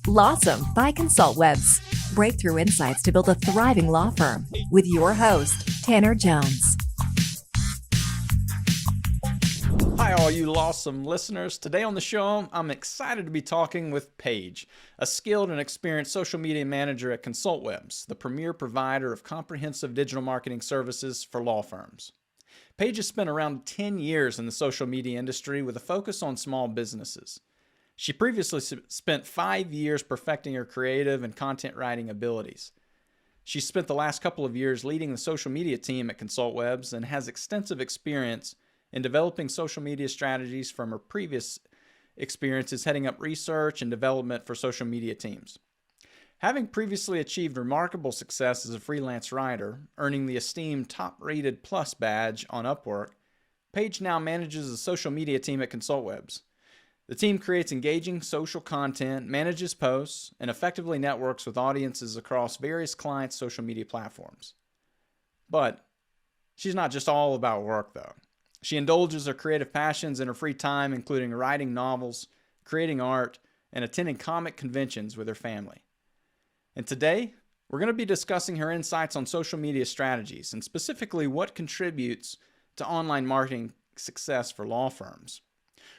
Lawsome by Consultwebs. Breakthrough insights to build a thriving law firm with your host, Tanner Jones. Hi, all you Lawsome listeners. Today on the show, I'm excited to be talking with Paige, a skilled and experienced social media manager at Consultwebs, the premier provider of comprehensive digital marketing services for law firms. Paige has spent around 10 years in the social media industry with a focus on small businesses. She previously spent 5 years perfecting her creative and content writing abilities. She spent the last couple of years leading the social media team at Consultwebs and has extensive experience in developing social media strategies from her previous experiences heading up research and development for social media teams. Having previously achieved remarkable success as a freelance writer, earning the esteemed top-rated plus badge on Upwork, Paige now manages a social media team at Consultwebs. The team creates engaging social content, manages posts, and effectively networks with audiences across various clients' social media platforms. But she's not just all about work, though. She indulges her creative passions in her free time, including writing novels, creating art, and attending comic conventions with her family. And today, we're going to be discussing her insights on social media strategies, and specifically what contributes to online marketing success for law firms.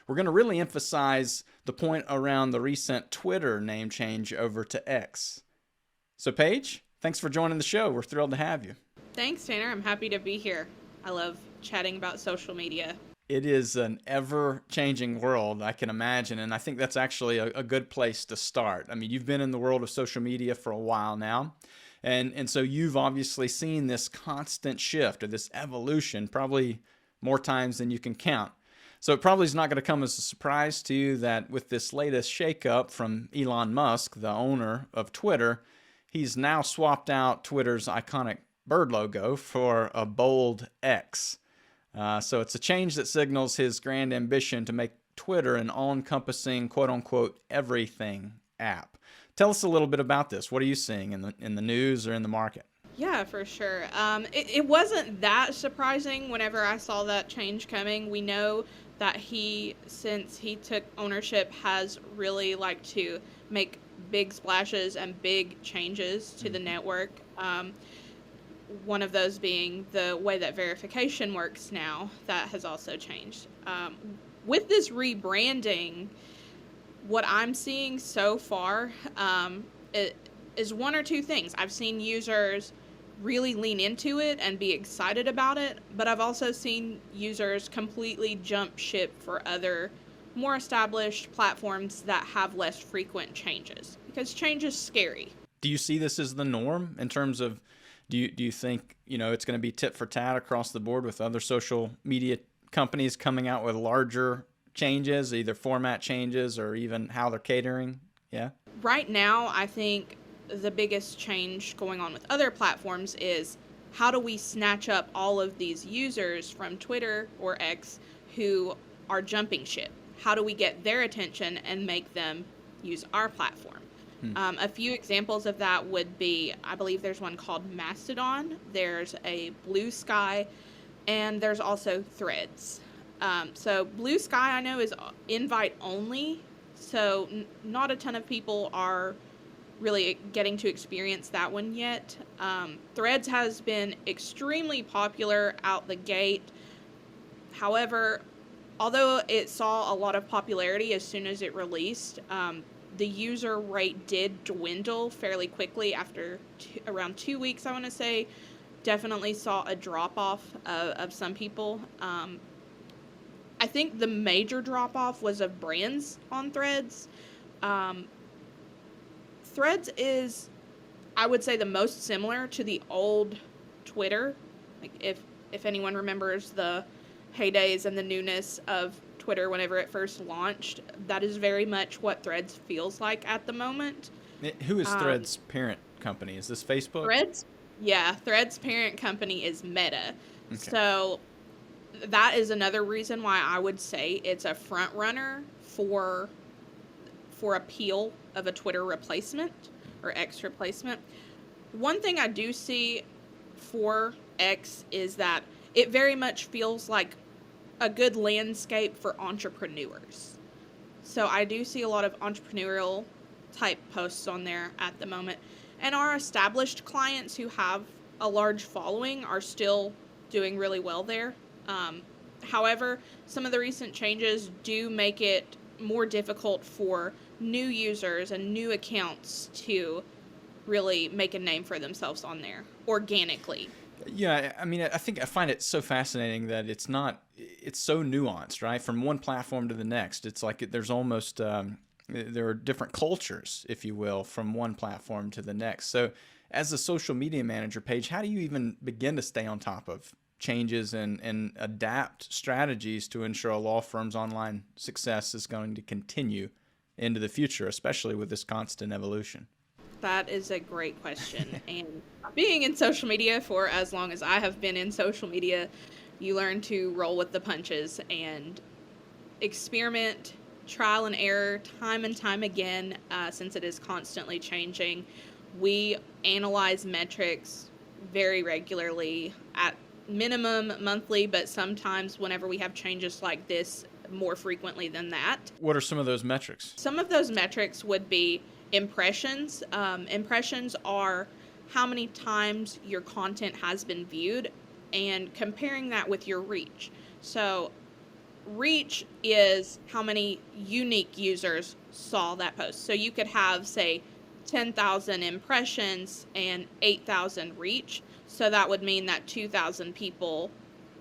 We're going to really emphasize the point around the recent Twitter name change over to X. So Paige, thanks for joining the show. We're thrilled to have you. Thanks, Tanner. I'm happy to be here. I love chatting about social media. It is an ever-changing world, I can imagine, and I think that's actually a good place to start. I mean, you've been in the world of social media for a while now, and so you've obviously seen this constant shift or this evolution probably more times than you can count. So it probably is not going to come as a surprise to you that with this latest shakeup from Elon Musk, the owner of Twitter, he's now swapped out Twitter's iconic bird logo for a bold X. So it's a change that signals his grand ambition to make Twitter an all-encompassing, quote-unquote, everything app. Tell us a little bit about this. What are you seeing in the news or in the market? Yeah, for sure. It wasn't that surprising whenever I saw that change coming. We know that since he took ownership, has really liked to make big splashes and big changes to the network. One of those being the way that verification works now. That has also changed. With this rebranding, what I'm seeing so far it is one or two things. I've seen users really lean into it and be excited about it, but I've also seen users completely jump ship for other more established platforms that have less frequent changes, because change is scary. Do you see this as the norm in terms of, do you think, it's going to be tit for tat across the board with other social media companies coming out with larger changes, either format changes or even how they're catering? Yeah. Right now, I think the biggest change going on with other platforms is how do we snatch up all of these users from Twitter or X who are jumping ship? How do we get their attention and make them use our platform? A few examples of that would be, I believe there's one called Mastodon, there's a Blue Sky, and there's also Threads. So Blue Sky I know is invite only, so not a ton of people are really getting to experience that one yet. Threads has been extremely popular out the gate. However, although it saw a lot of popularity as soon as it released, the user rate did dwindle fairly quickly after around 2 weeks, I want to say. Definitely saw a drop-off of some people. I think the major drop-off was of brands on Threads. Threads is, I would say, the most similar to the old Twitter. Like if anyone remembers the heydays and the newness of Twitter whenever it first launched, that is very much what Threads feels like at the moment. Who is Threads' parent company? Is this Facebook? Threads' parent company is Meta. Okay. So that is another reason why I would say it's a front runner for appeal of a Twitter replacement or X replacement. One thing I do see for X is that it very much feels like a good landscape for entrepreneurs. So I do see a lot of entrepreneurial type posts on there at the moment. And our established clients who have a large following are still doing really well there. However, some of the recent changes do make it more difficult for new users and new accounts to really make a name for themselves on there organically. Yeah, I mean, I think I find it so fascinating that it's so nuanced, right? From one platform to the next. It's like there's almost, there are different cultures, if you will, from one platform to the next. So as a social media manager, Paige, how do you even begin to stay on top of changes and adapt strategies to ensure a law firm's online success is going to continue into the future, especially with this constant evolution? That is a great question. And being in social media for as long as I have been in social media, you learn to roll with the punches and experiment, trial and error, time and time again, since it is constantly changing. We analyze metrics very regularly, at minimum monthly, but sometimes whenever we have changes like this, more frequently than that. What are some of those metrics? Some of those metrics would be impressions. Impressions are how many times your content has been viewed and comparing that with your reach. So reach is how many unique users saw that post. So you could have, say, 10,000 impressions and 8,000 reach. So that would mean that 2,000 people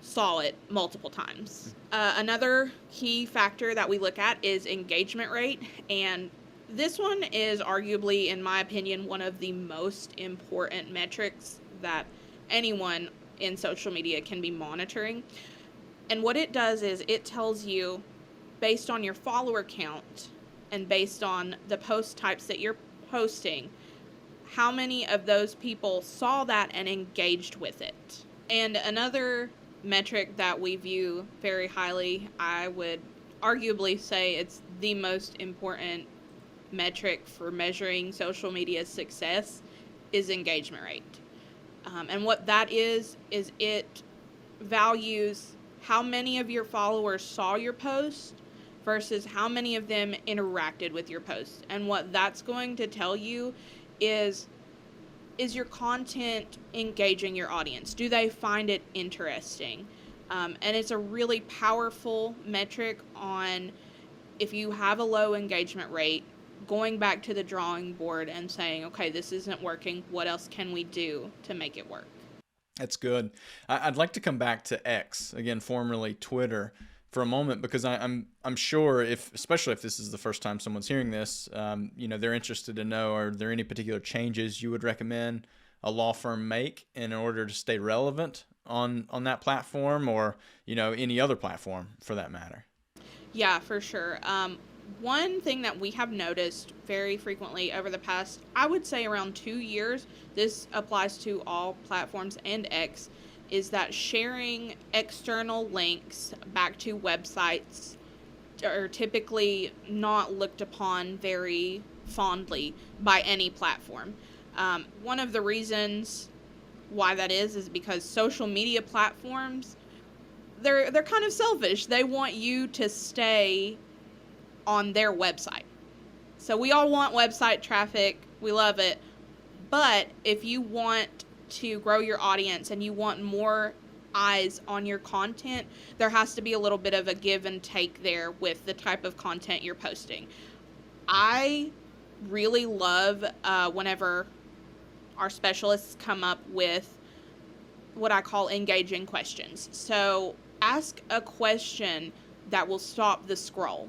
saw it multiple times. Another key factor that we look at is engagement rate. And this one is arguably, in my opinion, one of the most important metrics that anyone in social media can be monitoring. And what it does is it tells you, based on your follower count and based on the post types that you're posting, how many of those people saw that and engaged with it. And another metric that we view very highly, I would arguably say it's the most important metric for measuring social media success, is engagement rate. And what that is it values how many of your followers saw your post versus how many of them interacted with your post. And what that's going to tell you is your content engaging your audience? Do they find it interesting? And it's a really powerful metric on, if you have a low engagement rate, going back to the drawing board and saying, okay, this isn't working. What else can we do to make it work? That's good. I'd like to come back to X, again, formerly Twitter, for a moment, because I'm sure, especially if this is the first time someone's hearing this, they're interested to know, are there any particular changes you would recommend a law firm make in order to stay relevant on that platform, or any other platform for that matter? Yeah, for sure. One thing that we have noticed very frequently over the past, I would say around 2 years, this applies to all platforms and X, is that sharing external links back to websites are typically not looked upon very fondly by any platform. One of the reasons why that is because social media platforms, they're kind of selfish. They want you to stay on their website. So we all want website traffic. We love it. But if you want to grow your audience and you want more eyes on your content, there has to be a little bit of a give and take there with the type of content you're posting. I really love whenever our specialists come up with what I call engaging questions. So ask a question that will stop the scroll.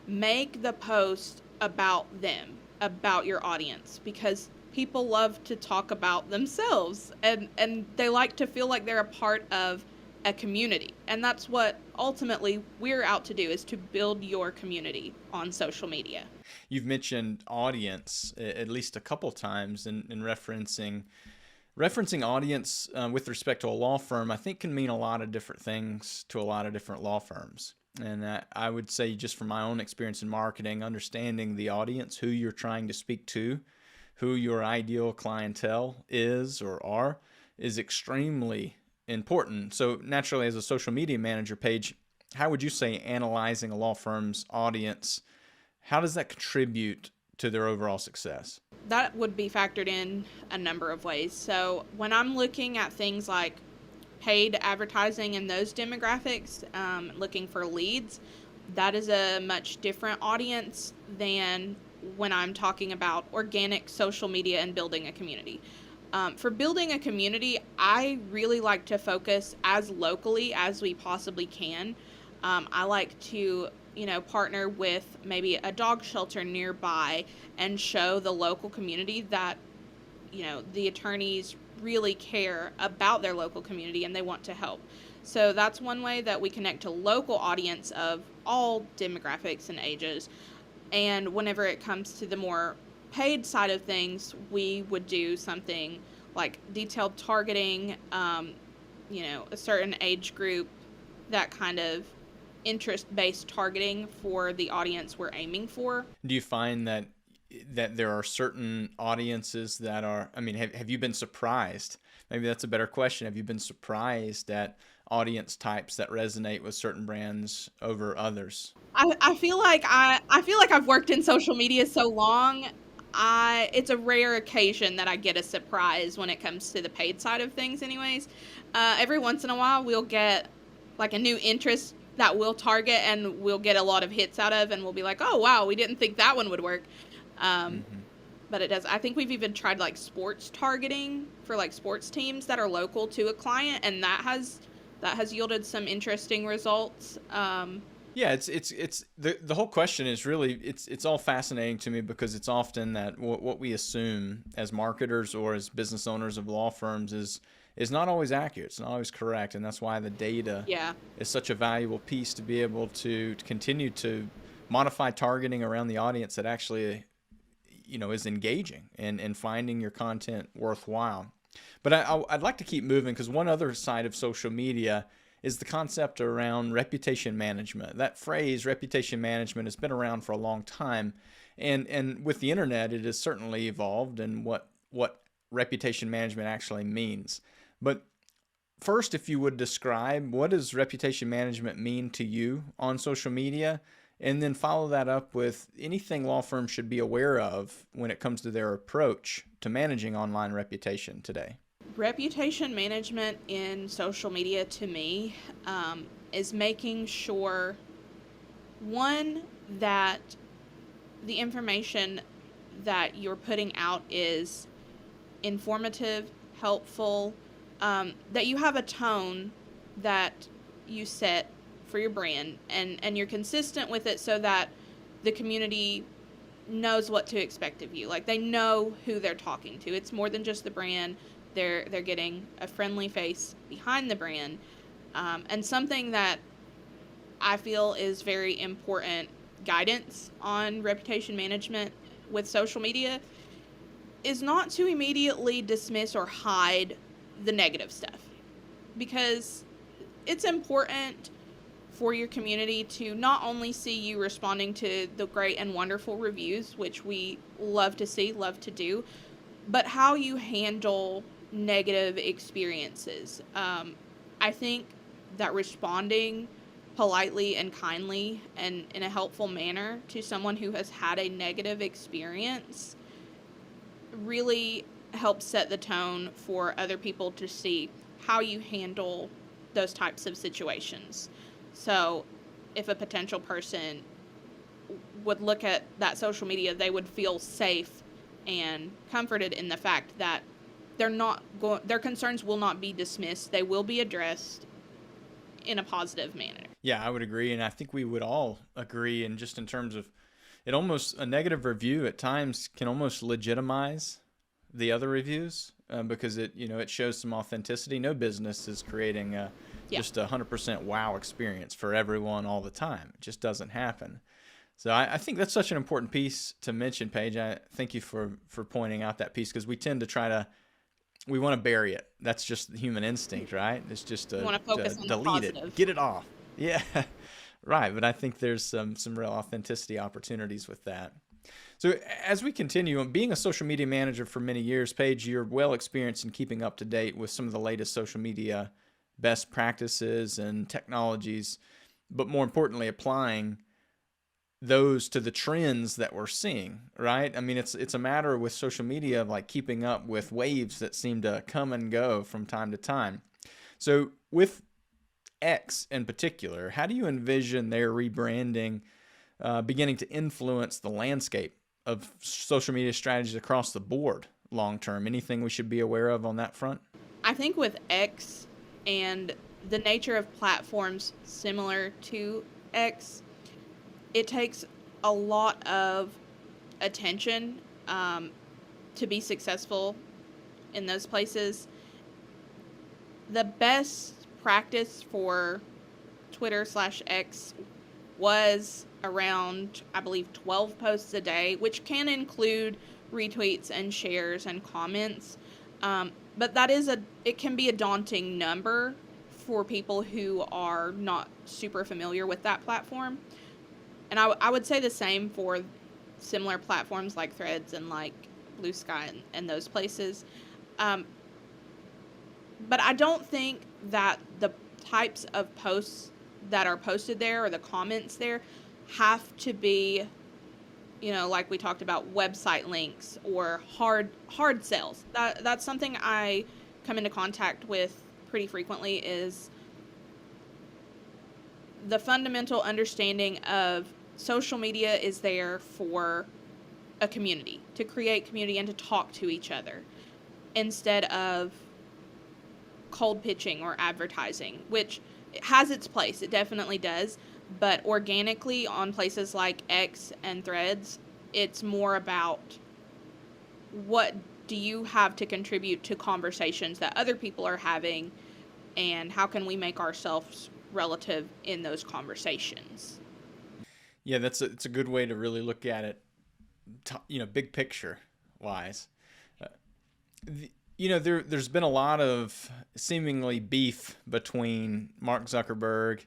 Make the post about them, about your audience, because people love to talk about themselves and they like to feel like they're a part of a community. And that's what ultimately we're out to do, is to build your community on social media. You've mentioned audience at least a couple times in referencing audience with respect to a law firm, I think can mean a lot of different things to a lot of different law firms. And I would say, just from my own experience in marketing, understanding the audience, who you're trying to speak to, who your ideal clientele is or are, is extremely important. So naturally, as a social media manager, Paige, how would you say analyzing a law firm's audience, how does that contribute to their overall success? That would be factored in a number of ways. So when I'm looking at things like paid advertising and those demographics, looking for leads, that is a much different audience than when I'm talking about organic social media and building a community. For building a community, I really like to focus as locally as we possibly can. I like to, partner with maybe a dog shelter nearby and show the local community that, the attorneys really care about their local community and they want to help. So that's one way that we connect to local audience of all demographics and ages. And whenever it comes to the more paid side of things, we would do something like detailed targeting, a certain age group, that kind of interest-based targeting for the audience we're aiming for. Do you find that there are certain audiences that are, have you been surprised? Maybe that's a better question. Have you been surprised at audience types that resonate with certain brands over others? I feel like I've worked in social media so long. It's a rare occasion that I get a surprise when it comes to the paid side of things anyways. Every once in a while we'll get like a new interest that we'll target and we'll get a lot of hits out of, and we'll be like, oh wow, we didn't think that one would work. But it does. I think we've even tried like sports targeting for like sports teams that are local to a client, and that has yielded some interesting results. Yeah, it's the whole question is really, it's all fascinating to me because it's often that what we assume as marketers or as business owners of law firms is not always accurate. It's not always correct, and that's why the data is such a valuable piece to be able to continue to modify targeting around the audience that actually, is engaging and finding your content worthwhile. But I'd like to keep moving because one other side of social media is the concept around reputation management. That phrase, reputation management, has been around for a long time. And with the internet, it has certainly evolved and what reputation management actually means. But first, if you would describe what does reputation management mean to you on social media, and then follow that up with anything law firms should be aware of when it comes to their approach to managing online reputation today. Reputation management in social media to me is making sure, one, that the information that you're putting out is informative, helpful, that you have a tone that you set for your brand and you're consistent with it so that the community knows what to expect of you. Like, they know who they're talking to. It's more than just the brand. They're getting a friendly face behind the brand. And something that I feel is very important guidance on reputation management with social media is not to immediately dismiss or hide the negative stuff, because it's important for your community to not only see you responding to the great and wonderful reviews, which we love to see, love to do, but how you handle negative experiences. I think that responding politely and kindly and in a helpful manner to someone who has had a negative experience really helps set the tone for other people to see how you handle those types of situations. So if a potential person would look at that social media, they would feel safe and comforted in the fact that their concerns will not be dismissed. They will be addressed in a positive manner. Yeah, I would agree. And I think we would all agree. And just in terms of a negative review at times can almost legitimize the other reviews because it shows some authenticity. No business is creating just 100% wow experience for everyone all the time. It just doesn't happen. So I think that's such an important piece to mention, Paige. I thank you for pointing out that piece, because we tend to we want to bury it. That's just the human instinct, right? It's just to focus on delete it, get it off. Yeah, right. But I think there's some real authenticity opportunities with that. So as we continue, being a social media manager for many years, Paige, you're well experienced in keeping up to date with some of the latest social media best practices and technologies, but more importantly, applying those to the trends that we're seeing, right? I mean, it's a matter with social media of like keeping up with waves that seem to come and go from time to time. So with X in particular, how do you envision their rebranding beginning to influence the landscape of social media strategies across the board long term? Anything we should be aware of on that front? I think with X and the nature of platforms similar to X, it takes a lot of attention to be successful in those places. The best practice for Twitter/X was around, I believe, 12 posts a day, which can include retweets and shares and comments. But it can be a daunting number for people who are not super familiar with that platform. And I would say the same for similar platforms like Threads and like Blue Sky and those places. But I don't think that the types of posts that are posted there or the comments there have to be, like we talked about, website links or hard sells. That's something I come into contact with pretty frequently, is the fundamental understanding of social media is there for a community, to create community and to talk to each other instead of cold pitching or advertising, which has its place. It definitely does. But organically on places like X and Threads, it's more about what do you have to contribute to conversations that other people are having, and how can we make ourselves relative in those conversations. Yeah, it's a good way to really look at it, big picture wise. There's been a lot of seemingly beef between Mark Zuckerberg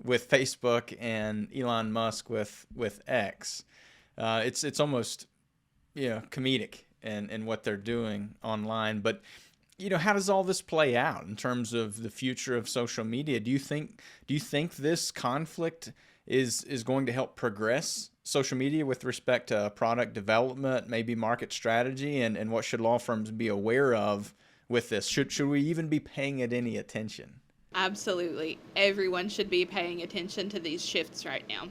with Facebook and Elon Musk with X. It's almost comedic in what they're doing online. But how does all this play out in terms of the future of social media? Do you think this conflict is going to help progress social media with respect to product development, maybe market strategy, and what should law firms be aware of with this? Should we even be paying it any attention? Absolutely. Everyone should be paying attention to these shifts right now.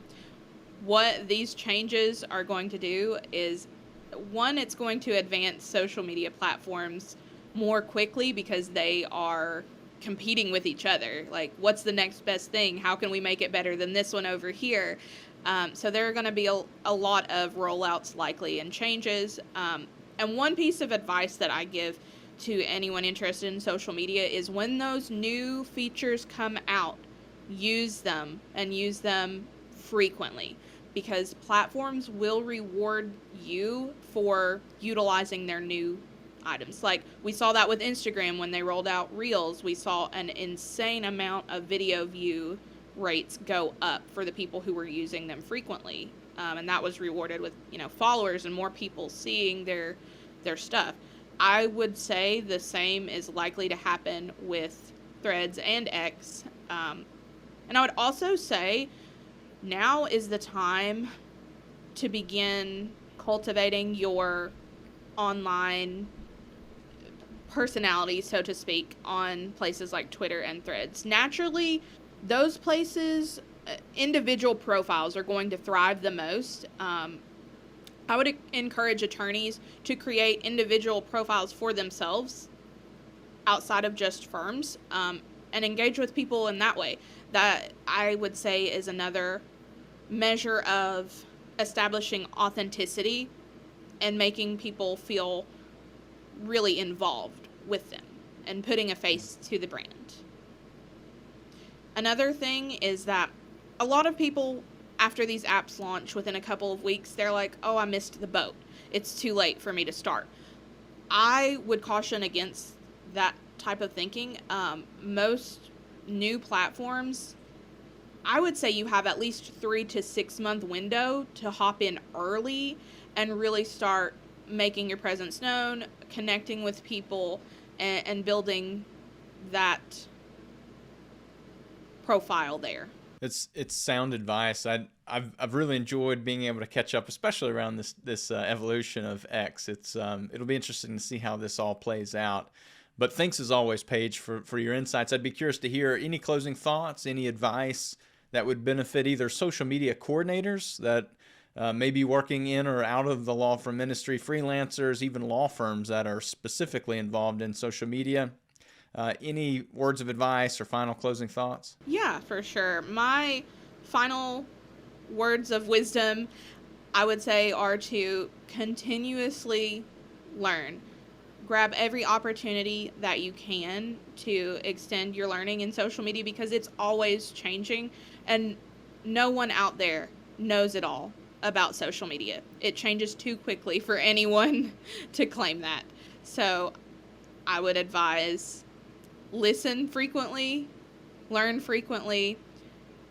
What these changes are going to do is, one, it's going to advance social media platforms more quickly because they are competing with each other. Like, what's the next best thing? How can we make it better than this one over here? So there are going to be a lot of rollouts likely and changes. And one piece of advice that I give to anyone interested in social media is, when those new features come out, use them and use them frequently, because platforms will reward you for utilizing their new items. Like we saw that with Instagram when they rolled out Reels. We saw an insane amount of video view rates go up for the people who were using them frequently, and that was rewarded with followers and more people seeing their stuff. I would say the same is likely to happen with Threads and X, and I would also say now is the time to begin cultivating your online personality, so to speak, on places like Twitter and Threads. Naturally, those places, individual profiles are going to thrive the most. I would encourage attorneys to create individual profiles for themselves outside of just firms, and engage with people in that way. That, I would say, is another measure of establishing authenticity and making people feel really involved with them and putting a face to the brand. Another thing is that a lot of people, after these apps launch within a couple of weeks, they're like, oh, I missed the boat. It's too late for me to start. I would caution against that type of thinking. Most new platforms, I would say you have at least 3 to 6 month window to hop in early and really start making your presence known, connecting with people, and building that profile there. It's sound advice. I've really enjoyed being able to catch up, especially around this evolution of X. It'll be interesting to see how this all plays out. But thanks as always, Paige, for your insights. I'd be curious to hear any closing thoughts, any advice that would benefit either social media coordinators that may be working in or out of the law firm industry, freelancers, even law firms that are specifically involved in social media. Any words of advice or final closing thoughts? Yeah, for sure. My final words of wisdom, I would say, are to continuously learn. Grab every opportunity that you can to extend your learning in social media, because it's always changing and no one out there knows it all about social media. It changes too quickly for anyone to claim that. So I would advise listen frequently, learn frequently,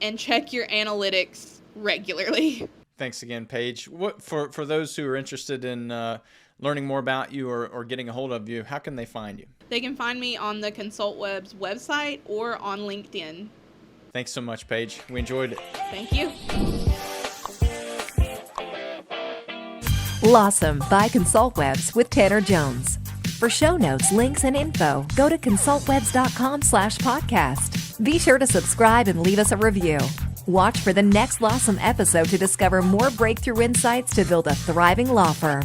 and check your analytics regularly. Thanks again, Paige. For those who are interested in learning more about you or getting a hold of you, how can they find you? They can find me on the Consultwebs website or on LinkedIn. Thanks so much, Paige. We enjoyed it. Thank you. Lawsome by Consultwebs with Tanner Jones. For show notes, links, and info, go to consultwebs.com/podcast. Be sure to subscribe and leave us a review. Watch for the next Lawsome episode to discover more breakthrough insights to build a thriving law firm.